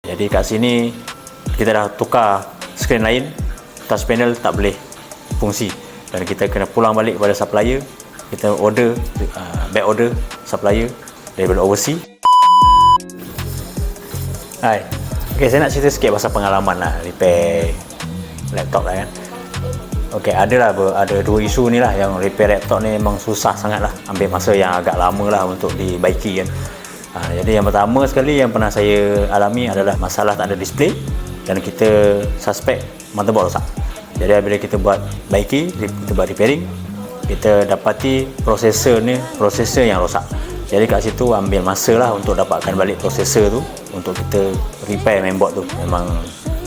Jadi kat sini kita dah tukar skrin lain, touch panel tak boleh fungsi dan kita kena pulang balik kepada supplier. Kita order, back order supplier daripada overseas. Hai, okay, saya nak cerita sikit pasal pengalaman lah repair laptop lah kan. Okay, ada 2 isu ni lah. Yang repair laptop ni memang susah sangat lah, ambil masa yang agak lama lah untuk dibaiki kan. Jadi yang pertama sekali yang pernah saya alami adalah masalah tak ada display dan kita suspek motherboard rosak. Jadi bila kita buat baiki, kita buat repairing, kita dapati prosesor yang rosak. Jadi kat situ ambil masa lah untuk dapatkan balik prosesor tu, untuk kita repair mainboard tu. Memang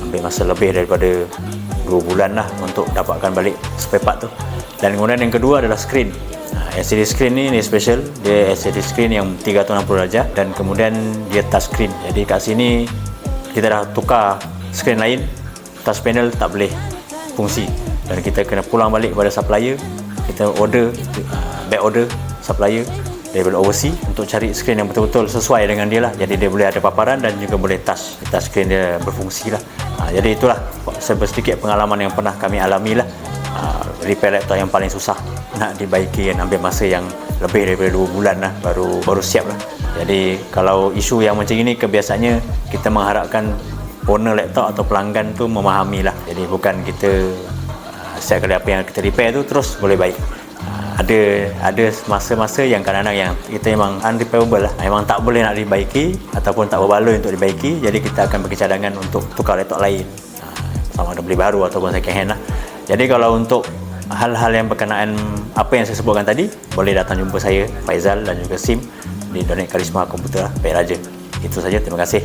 ambil masa lebih daripada 2 bulan lah untuk dapatkan balik spare part tu. Dan kemudian yang kedua adalah skrin. LCD screen ni special, dia LCD screen yang 360 darjah dan kemudian dia touch screen. Jadi kat sini kita dah tukar skrin lain, touch panel tak boleh fungsi dan kita kena pulang balik kepada supplier. Kita order, back order supplier daripada overseas untuk cari skrin yang betul-betul sesuai dengan dia lah. Jadi dia boleh ada paparan dan juga boleh touch screen dia berfungsi lah. Jadi itulah sedikit pengalaman yang pernah kami alami lah. Repair laptop yang paling susah nak dibaiki dan ambil masa yang lebih daripada 2 bulan lah baru siap lah. Jadi kalau isu yang macam ini, kebiasaannya kita mengharapkan owner laptop atau pelanggan tu memahami lah. Jadi bukan kita setiap kali apa yang kita repair tu terus boleh baik. Ada masa-masa yang kadang-kadang yang kita memang unrepairable lah, memang tak boleh nak dibaiki ataupun tak berbaloi untuk dibaiki. Jadi kita akan bagi cadangan untuk tukar laptop lain, sama ada beli baru ataupun second hand lah. Jadi kalau untuk hal-hal yang berkenaan apa yang saya sebutkan tadi, boleh datang jumpa saya, Faizal dan juga Sim di Donet Karisma Komputer lah, Perak Raja. Itu saja, terima kasih.